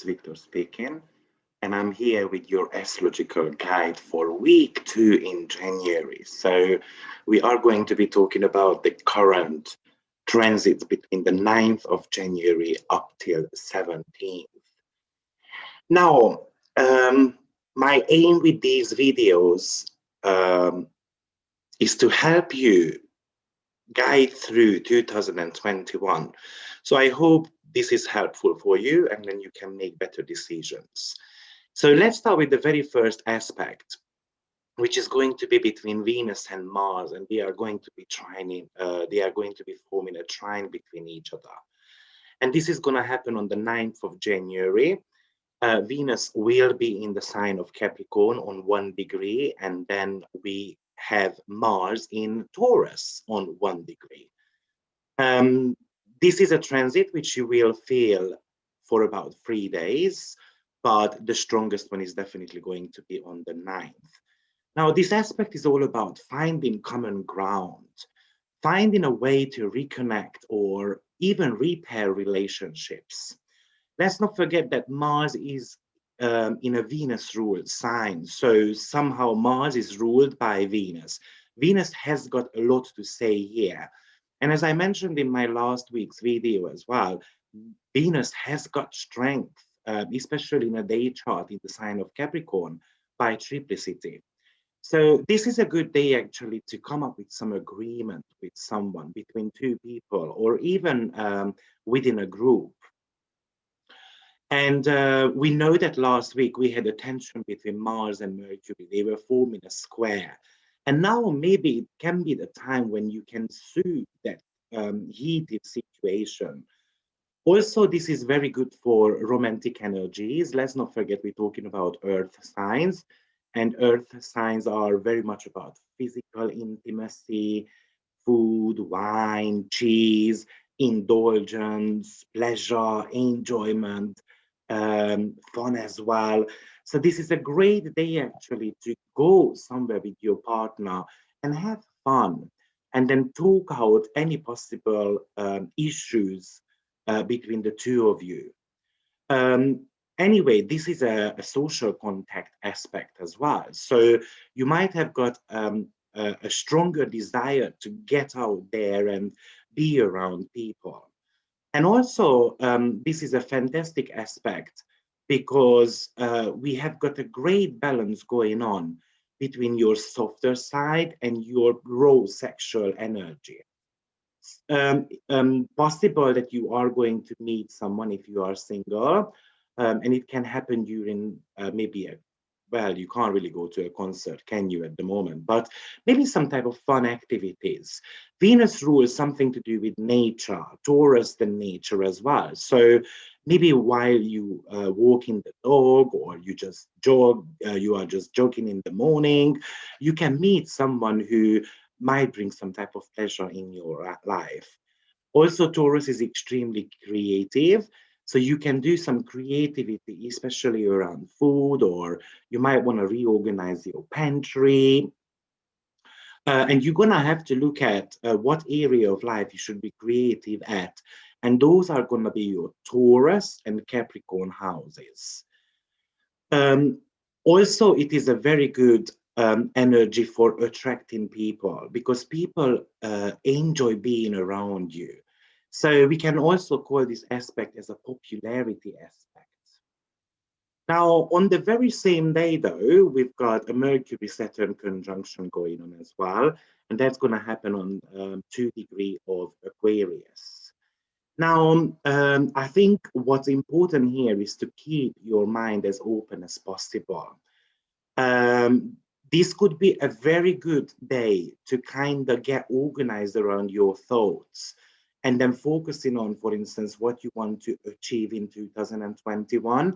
it's Victor speaking, and I'm here with your astrological guide for week 2 in January. So we are going to be talking about the current transits between the 9th of January up till 17th. Now, my aim with these videos is to help you guide through 2021. So I hope this is helpful for you, and then you can make better decisions. So let's start with the very first aspect, which is going to be between Venus and Mars, and they are going to be forming a trine between each other. And this is going to happen on the 9th of January. Venus will be in the sign of Capricorn on 1 degree, and then we have Mars in Taurus on 1 degree. This is a transit which you will feel for about 3 days, but the strongest one is definitely going to be on the 9th. Now, this aspect is all about finding common ground, finding a way to reconnect or even repair relationships. Let's not forget that Mars is in a Venus-ruled sign, so somehow Mars is ruled by Venus. Venus has got a lot to say here. And as I mentioned in my last week's video as well, Venus has got strength, especially in a day chart in the sign of Capricorn, by triplicity. So this is a good day actually to come up with some agreement with someone, between two people, or even within a group. And we know that last week we had a tension between Mars and Mercury. They were forming a square. And now maybe it can be the time when you can soothe that heated situation. Also, this is very good for romantic energies. Let's not forget we're talking about earth signs. And earth signs are very much about physical intimacy, food, wine, cheese, indulgence, pleasure, enjoyment, fun as well. So this is a great day actually to go somewhere with your partner and have fun, and then talk out any possible issues between the two of you. Anyway, this is a social contact aspect as well. So you might have got a stronger desire to get out there and be around people. And also, this is a fantastic aspect because we have got a great balance going on between your softer side and your raw sexual energy. Possible that you are going to meet someone if you are single, and it can happen during maybe well, you can't really go to a concert, can you, at the moment? But maybe some type of fun activities. Venus rules something to do with nature, Taurus the nature as well. So maybe while you walking the dog, or you just jog, you are just jogging in the morning, you can meet someone who might bring some type of pleasure in your life. Also, Taurus is extremely creative. So you can do some creativity, especially around food, or you might want to reorganize your pantry. And you're going to have to look at what area of life you should be creative at. And those are going to be your Taurus and Capricorn houses. Also, it is a very good energy for attracting people, because people enjoy being around you. So we can also call this aspect as a popularity aspect. Now, on the very same day, though, we've got a Mercury-Saturn conjunction going on as well, and that's going to happen on 2 degrees of Aquarius. Now, I think what's important here is to keep your mind as open as possible. This could be a very good day to kind of get organized around your thoughts, and then focusing on, for instance, what you want to achieve in 2021,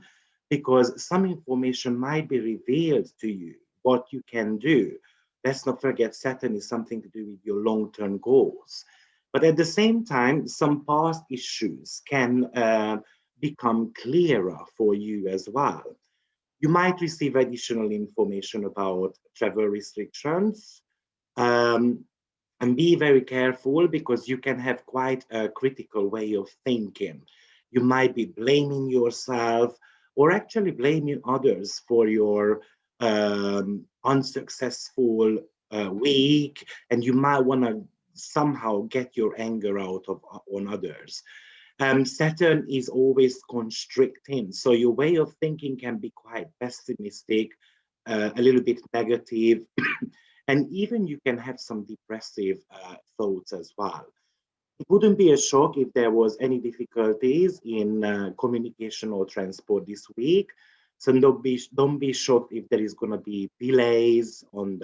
because some information might be revealed to you, what you can do. Let's not forget Saturn is something to do with your long-term goals. But at the same time, some past issues can become clearer for you as well. You might receive additional information about travel restrictions, and be very careful, because you can have quite a critical way of thinking. You might be blaming yourself, or actually blaming others for your unsuccessful week, and you might want to somehow get your anger out of on others. Saturn is always constricting, so your way of thinking can be quite pessimistic, a little bit negative, and even you can have some depressive thoughts as well. It wouldn't be a shock if there was any difficulties in communication or transport this week. So don't be shocked if there is going to be delays on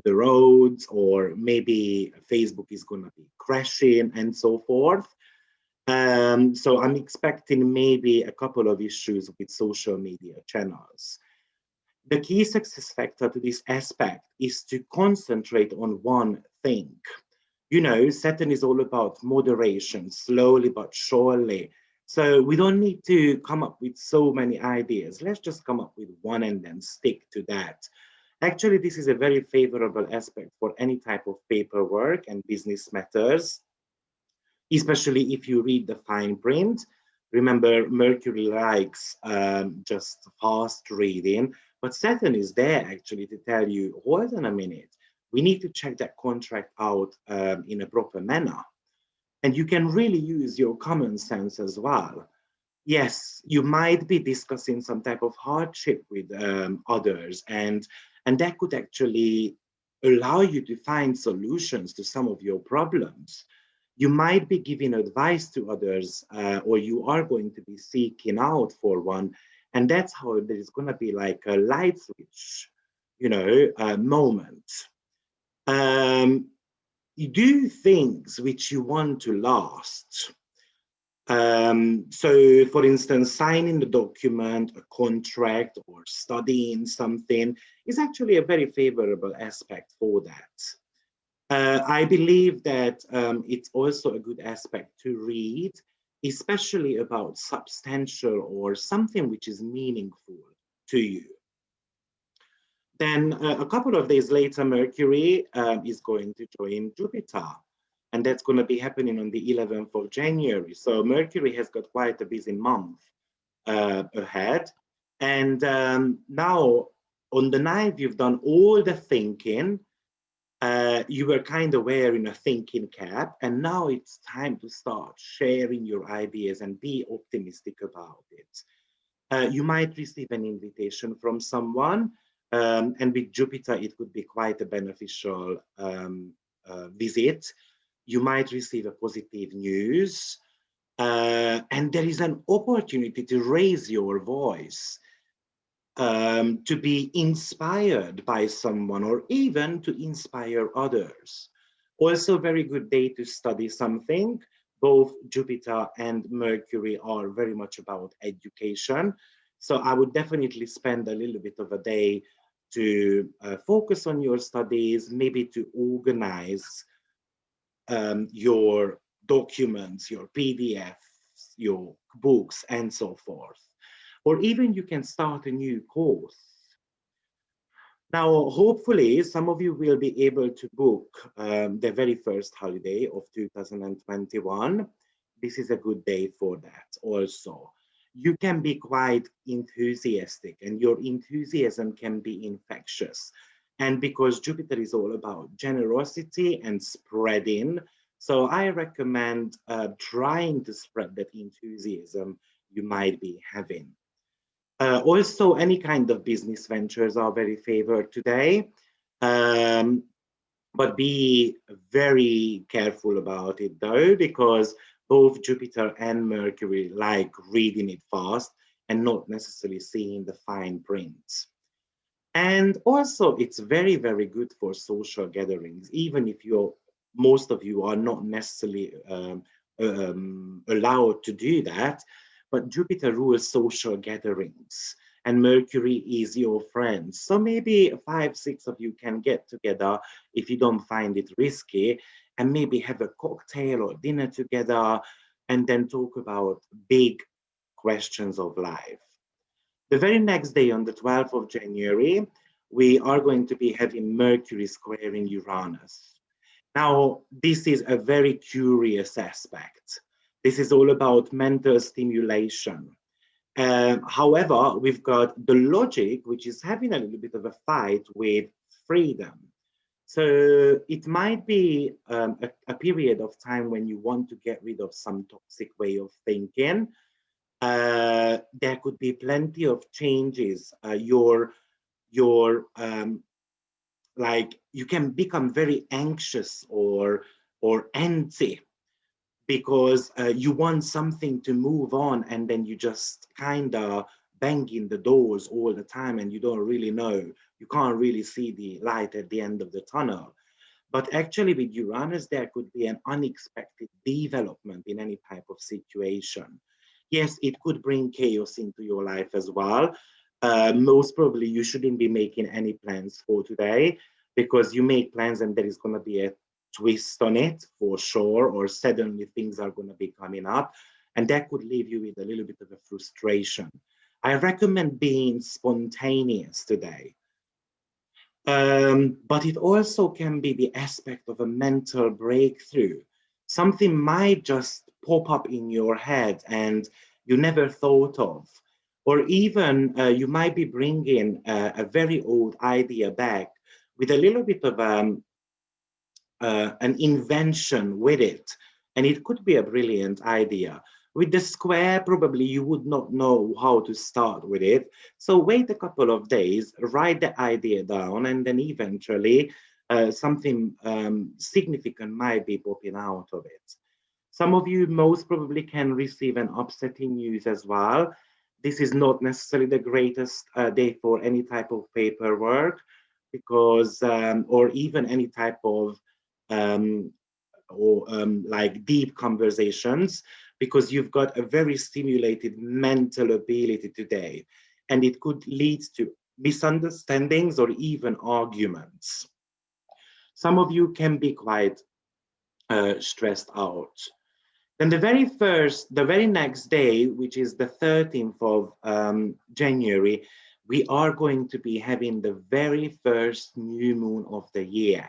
the roads, or maybe Facebook is going to be crashing and so forth. So I'm expecting maybe a couple of issues with social media channels. The key success factor to this aspect is to concentrate on one thing. You know, Saturn is all about moderation, slowly but surely. So we don't need to come up with so many ideas. Let's just come up with one and then stick to that. Actually, this is a very favorable aspect for any type of paperwork and business matters, especially if you read the fine print. Remember, Mercury likes just fast reading, but Saturn is there actually to tell you, hold on a minute, we need to check that contract out in a proper manner. And you can really use your common sense as well. Yes, you might be discussing some type of hardship with others, and that could actually allow you to find solutions to some of your problems. You might be giving advice to others, or you are going to be seeking out for one, and that's how there is going to be like a light switch, moment. You do things which you want to last. So, for instance, signing the document, a contract, or studying something is actually a very favorable aspect for that. I believe that it's also a good aspect to read, especially about substantial or something which is meaningful to you. Then a couple of days later, Mercury is going to join Jupiter, and that's going to be happening on the 11th of January. So Mercury has got quite a busy month ahead. And now on the 9th, you've done all the thinking. You were kind of wearing a thinking cap, and now it's time to start sharing your ideas and be optimistic about it. You might receive an invitation from someone, and with Jupiter, it could be quite a beneficial visit. You might receive a positive news, and there is an opportunity to raise your voice, to be inspired by someone, or even to inspire others. Also, very good day to study something. Both Jupiter and Mercury are very much about education. So I would definitely spend a little bit of a day to focus on your studies, maybe to organize your documents, your PDFs, your books, and so forth. Or even you can start a new course. Now, hopefully, some of you will be able to book the very first holiday of 2021. This is a good day for that also. You can be quite enthusiastic, and your enthusiasm can be infectious. And because Jupiter is all about generosity and spreading, so I recommend trying to spread that enthusiasm you might be having. Also, any kind of business ventures are very favored today, but be very careful about it though, because both Jupiter and Mercury like reading it fast and not necessarily seeing the fine print. And also, it's very, very good for social gatherings, even if most of you are not necessarily allowed to do that. But Jupiter rules social gatherings, and Mercury is your friend. So maybe 5, 6 of you can get together if you don't find it risky, and maybe have a cocktail or dinner together, and then talk about big questions of life. The very next day, on the 12th of January, we are going to be having Mercury squaring Uranus. Now, this is a very curious aspect. This is all about mental stimulation. However, we've got the logic, which is having a little bit of a fight with freedom. So it might be a period of time when you want to get rid of some toxic way of thinking. There could be plenty of changes. Your like you can become very anxious or antsy because you want something to move on, and then you just kind of banging the doors all the time, and you don't really know, you can't really see the light at the end of the tunnel. But actually with Uranus, there could be an unexpected development in any type of situation. Yes, it could bring chaos into your life as well. Most probably you shouldn't be making any plans for today, because you make plans and there is going to be a twist on it for sure, or suddenly things are going to be coming up, and that could leave you with a little bit of a frustration. I recommend being spontaneous today. But it also can be the aspect of a mental breakthrough. Something might just pop up in your head and you never thought of. Or even you might be bringing a very old idea back with a little bit of an invention with it. And it could be a brilliant idea. With the square, probably you would not know how to start with it. So wait a couple of days, write the idea down, and then eventually something significant might be popping out of it. Some of you most probably can receive an upsetting news as well. This is not necessarily the greatest day for any type of paperwork, because, or even any type of like deep conversations, because you've got a very stimulated mental ability today, and it could lead to misunderstandings or even arguments. Some of you can be quite stressed out. Then the very next day, which is the 13th of January, we are going to be having the very first new moon of the year.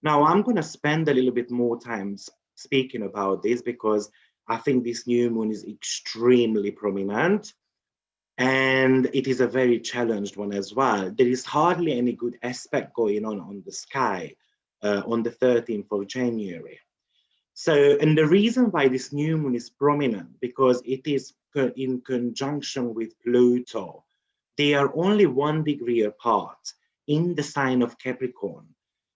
Now, I'm going to spend a little bit more time speaking about this, because I think this new moon is extremely prominent, and it is a very challenged one as well. There is hardly any good aspect going on the sky on the 13th of January. So, and the reason why this new moon is prominent, because it is in conjunction with Pluto. They are only 1 degree apart in the sign of Capricorn.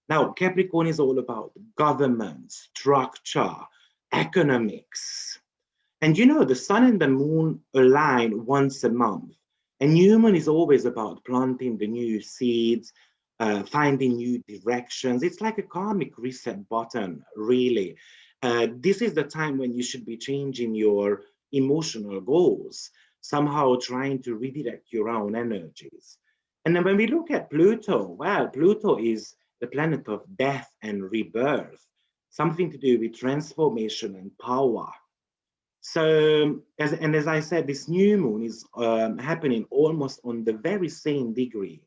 Now, Capricorn is all about government, structure, economics. And you know, the sun and the moon align once a month. And new moon is always about planting the new seeds, finding new directions. It's like a karmic reset button, really. This is the time when you should be changing your emotional goals, somehow trying to redirect your own energies. And then when we look at Pluto, well, Pluto is the planet of death and rebirth, something to do with transformation and power. So, as I said, this new moon is happening almost on the very same degree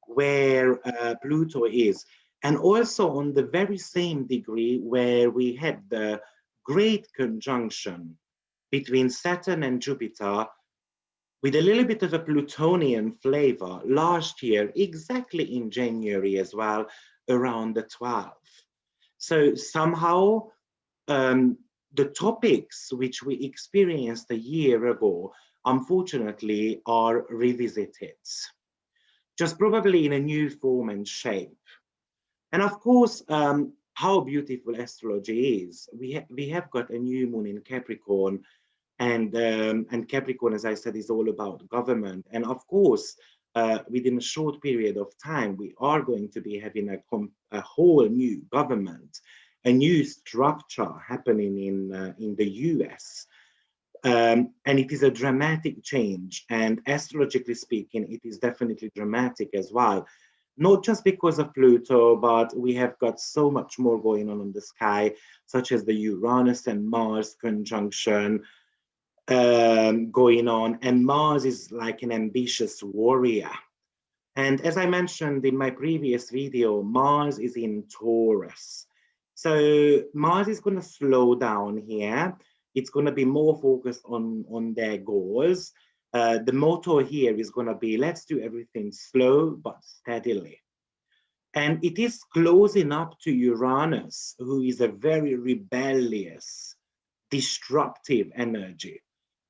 where Pluto is, and also on the very same degree where we had the great conjunction between Saturn and Jupiter, with a little bit of a Plutonian flavor last year, exactly in January as well, around the 12th. So somehow the topics which we experienced a year ago, unfortunately, are revisited, just probably in a new form and shape. And of course, how beautiful astrology is. We have got a new moon in Capricorn, and Capricorn, as I said, is all about government. And of course, within a short period of time, we are going to be having a whole new government, a new structure happening in the US. And it is a dramatic change. And astrologically speaking, it is definitely dramatic as well. Not just because of Pluto, but we have got so much more going on in the sky, such as the Uranus and Mars conjunction going on. And Mars is like an ambitious warrior. And as I mentioned in my previous video, Mars is in Taurus. So Mars is going to slow down here. It's going to be more focused on their goals. The motto here is going to be, let's do everything slow but steadily. And it is closing up to Uranus, who is a very rebellious, disruptive energy.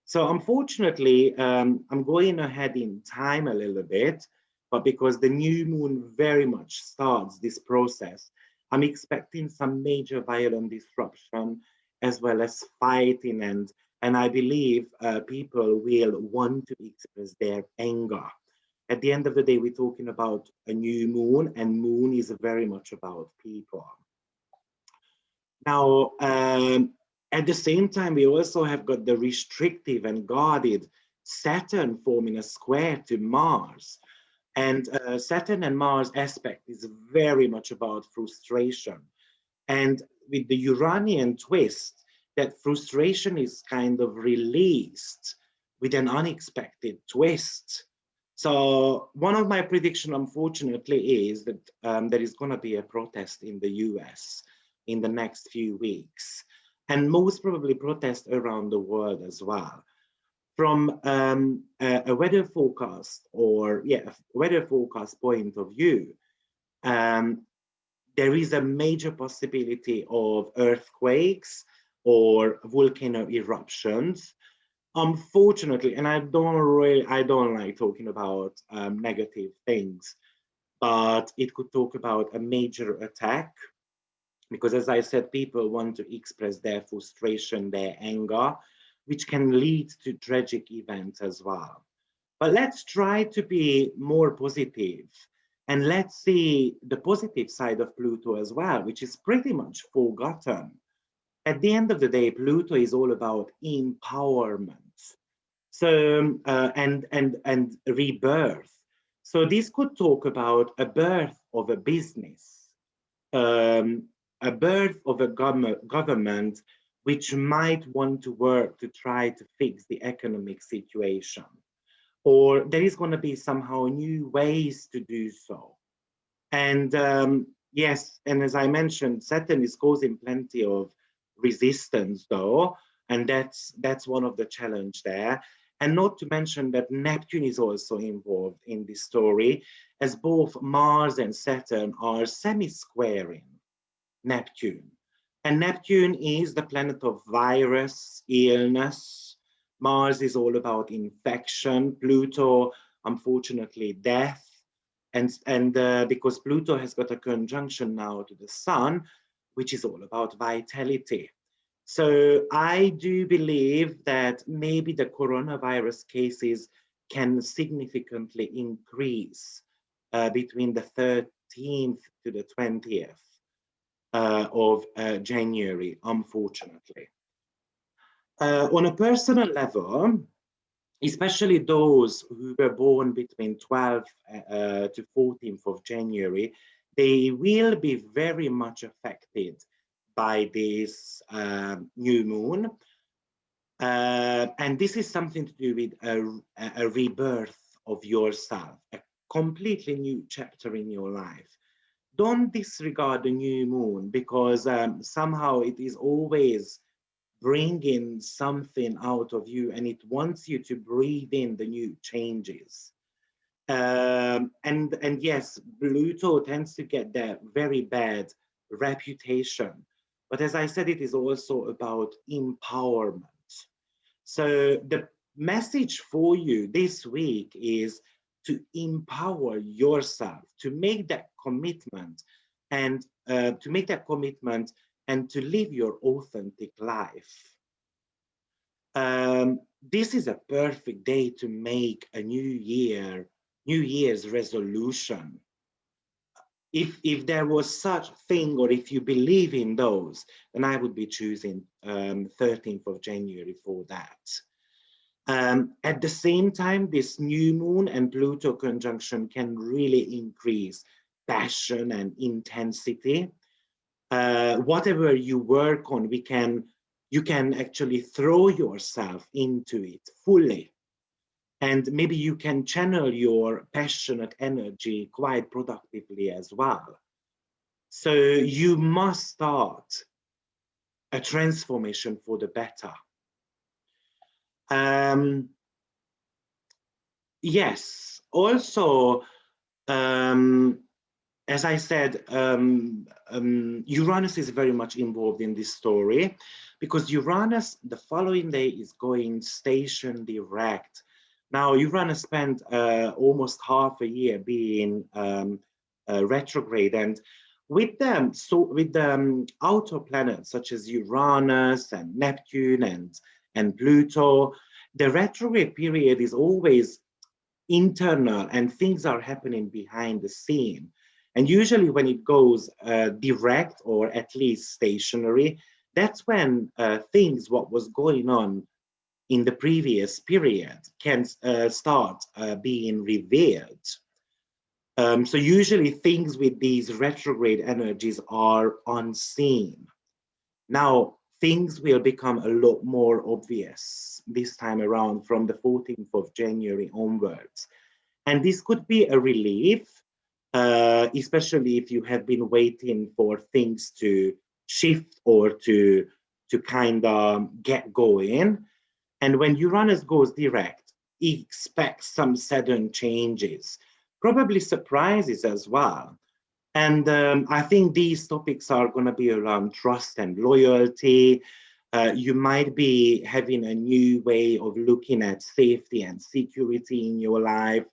So unfortunately, I'm going ahead in time a little bit, but because the new moon very much starts this process, I'm expecting some major violent disruption as well as fighting, and I believe people will want to express their anger. At the end of the day, we're talking about a new moon, and moon is very much about people. Now, at the same time, we also have got the restrictive and guarded Saturn forming a square to Mars. And Saturn and Mars aspect is very much about frustration. And with the Uranian twist, that frustration is kind of released with an unexpected twist. So one of my prediction, unfortunately, is that there is going to be a protest in the US in the next few weeks, and most probably protest around the world as well. From a weather forecast weather forecast point of view, there is a major possibility of earthquakes or volcano eruptions. Unfortunately, and I don't like talking about negative things, but it could talk about a major attack, because as I said, people want to express their frustration, their anger, which can lead to tragic events as well. But let's try to be more positive, and let's see the positive side of Pluto as well, which is pretty much forgotten. At the end of the day, Pluto is all about empowerment. So and rebirth. So this could talk about a birth of a business, a birth of a government which might want to work to try to fix the economic situation, or there is going to be somehow new ways to do so. And yes, and as I mentioned, Saturn is causing plenty of resistance though, and that's one of the challenge there. And not to mention that Neptune is also involved in this story, as both Mars and Saturn are semi-squaring Neptune. And Neptune is the planet of virus, illness. Mars is all about infection. Pluto, unfortunately, death. And because Pluto has got a conjunction now to the Sun, which is all about vitality. So I do believe that maybe the coronavirus cases can significantly increase between the 13th to the 20th of January, unfortunately. On a personal level, especially those who were born between 12th to 14th of January, they will be very much affected by this new moon. And this is something to do with a rebirth of yourself, a completely new chapter in your life. Don't disregard the new moon, because somehow it is always bringing something out of you, and it wants you to breathe in the new changes. And yes, Pluto tends to get that very bad reputation. But as I said, it is also about empowerment. So the message for you this week is to empower yourself, to make that commitment, and to live your authentic life. This is a perfect day to make a New Year's resolution. If there was such thing, or if you believe in those, then I would be choosing 13th of January for that. At the same time, this new moon and Pluto conjunction can really increase passion and intensity. Whatever you work on, you can actually throw yourself into it fully. And maybe you can channel your passionate energy quite productively as well. So you must start a transformation for the better. Yes. Also, um, as I said, Uranus is very much involved in this story because Uranus, the following day, is going station direct. Now, Uranus spent almost half a year being retrograde, and with them, so with the outer planets such as Uranus and Neptune and Pluto, the retrograde period is always internal and things are happening behind the scene. And usually when it goes direct or at least stationary, that's when things, what was going on in the previous period, can start being revealed. So usually things with these retrograde energies are unseen. Now, things will become a lot more obvious this time around from the 14th of January onwards. And this could be a relief, especially if you have been waiting for things to shift or to kind of get going. And when Uranus goes direct, expect some sudden changes, probably surprises as well. And I think these topics are going to be around trust and loyalty. You might be having a new way of looking at safety and security in your life.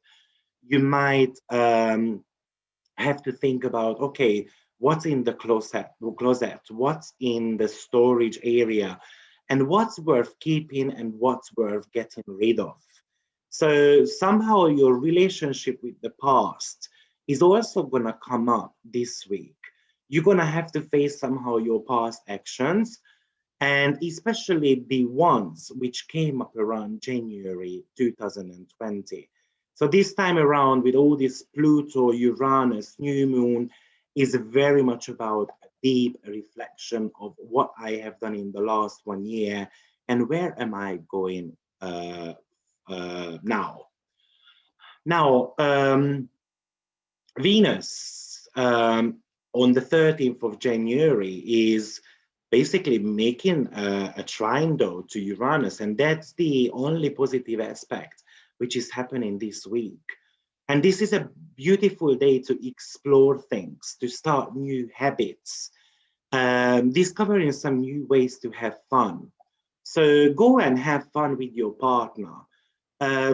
You might have to think about, okay, what's in the closet, what's in the storage area, and what's worth keeping and what's worth getting rid of. So somehow your relationship with the past is also going to come up this week. You're going to have to face somehow your past actions, and especially the ones which came up around January 2020. So this time around, with all this Pluto, Uranus, new moon, is very much about a deep reflection of what I have done in the last 1 year and where am I going now. Now, Venus on the 13th of January is basically making a trine though to Uranus, and that's the only positive aspect which is happening this week. And this is a beautiful day to explore things, to start new habits, discovering some new ways to have fun. So go and have fun with your partner,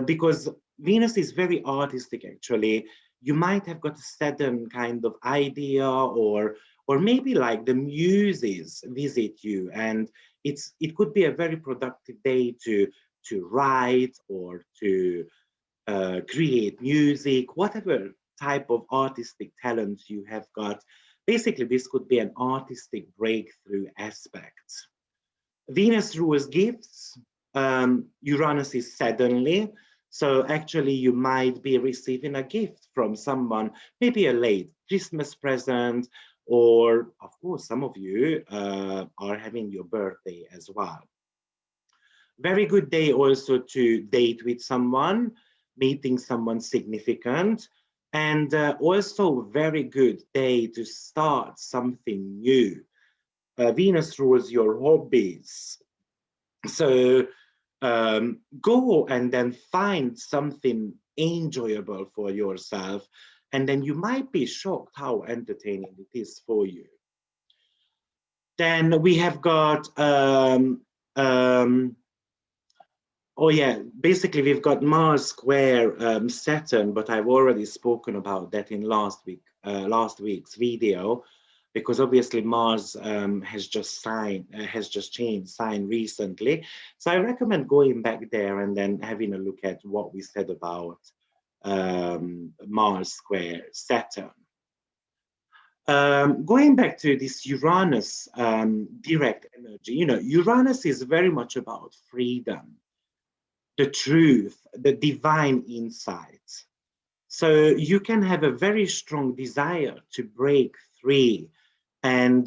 because Venus is very artistic actually. You might have got a sudden kind of idea, or maybe like the muses visit you, and it could be a very productive day to write or to create music, whatever type of artistic talents you have got. Basically, this could be an artistic breakthrough aspect. Venus rules gifts. Uranus is suddenly. So actually, you might be receiving a gift from someone, maybe a late Christmas present, or of course, some of you are having your birthday as well. Very good day also to date with someone, meeting someone significant, and also very good day to start something new. Venus rules your hobbies. So go and then find something enjoyable for yourself, and then you might be shocked how entertaining it is for you. Then we have got oh yeah, basically we've got Mars square Saturn, but I've already spoken about that in last week's video, because obviously Mars has just changed sign recently. So I recommend going back there and then having a look at what we said about Mars square Saturn. Going back to this Uranus direct energy, Uranus is very much about freedom, the truth, the divine insight. So you can have a very strong desire to break free, and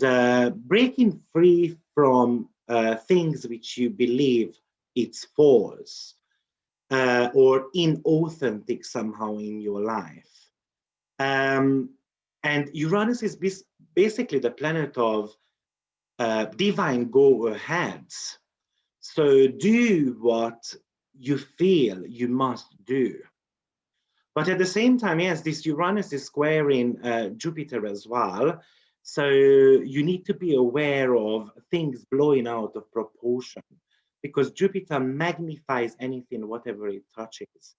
breaking free from things which you believe it's false or inauthentic somehow in your life. And Uranus is basically the planet of divine go-aheads. So do what you feel you must do. But at the same time, yes, this Uranus is squaring Jupiter as well. So you need to be aware of things blowing out of proportion because Jupiter magnifies anything, whatever it touches.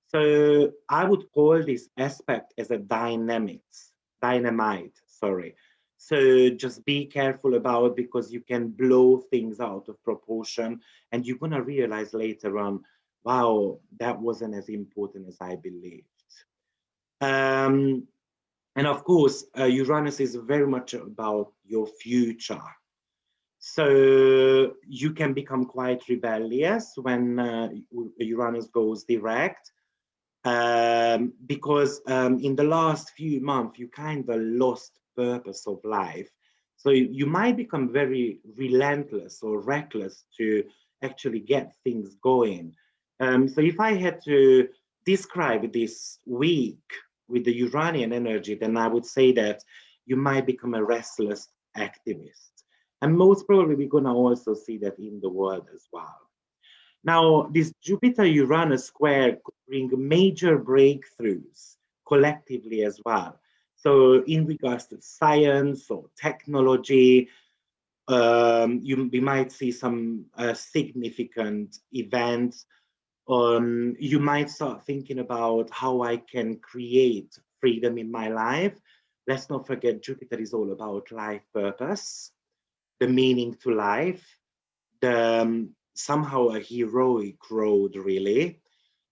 So I would call this aspect as a dynamite, sorry. So just be careful about because you can blow things out of proportion and you're gonna realize later on, wow, that wasn't as important as I believed. Um, and of course, Uranus is very much about your future. So you can become quite rebellious when Uranus goes direct because in the last few months you kind of lost purpose of life, so you might become very relentless or reckless to actually get things going. So if I had to describe this week with the Uranian energy, then I would say that you might become a restless activist, and most probably we're going to also see that in the world as well. Now, this Jupiter-Uranus square could bring major breakthroughs collectively as well. So in regards to science or technology, we might see some significant events. You might start thinking about how I can create freedom in my life. Let's not forget Jupiter is all about life purpose, the meaning to life, the somehow a heroic road, really.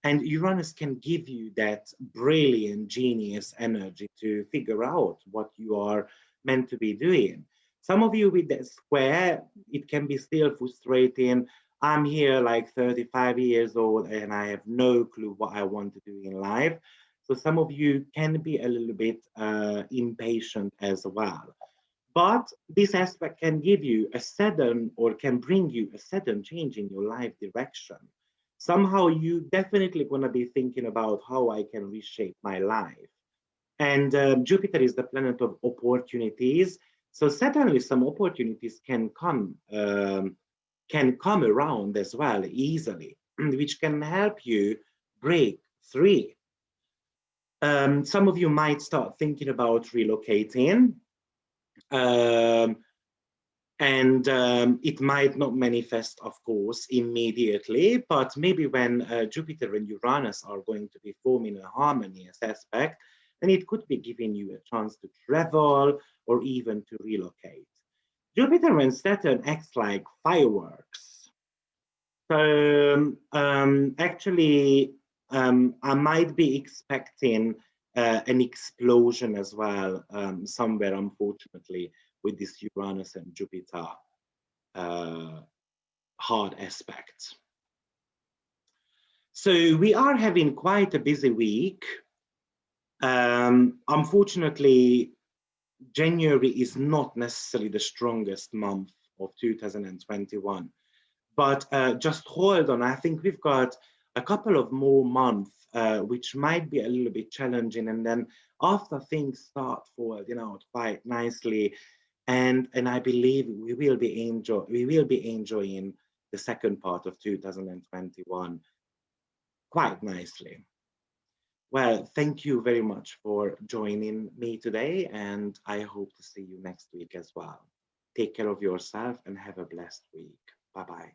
And Uranus can give you that brilliant, genius energy to figure out what you are meant to be doing. Some of you with that square, it can be still frustrating. I'm here like 35 years old and I have no clue what I want to do in life. So some of you can be a little bit impatient as well. But this aspect can give you a sudden or can bring you a sudden change in your life direction. Somehow you definitely going to be thinking about how I can reshape my life. And Jupiter is the planet of opportunities. So certainly some opportunities can come around as well easily, which can help you break free. Some of you might start thinking about relocating. Um, and it might not manifest, of course, immediately, but maybe when Jupiter and Uranus are going to be forming a harmonious aspect, then it could be giving you a chance to travel or even to relocate. Jupiter and Saturn acts like fireworks. So actually, I might be expecting an explosion as well somewhere, unfortunately, with this Uranus and Jupiter hard aspect. So we are having quite a busy week. Unfortunately, January is not necessarily the strongest month of 2021. But just hold on, I think we've got a couple of more months which might be a little bit challenging, and then after things start folding out quite nicely, and I believe we will be enjoying the second part of 2021 quite nicely. Well, thank you very much for joining me today, and I hope to see you next week as well. Take care of yourself and have a blessed week. Bye bye.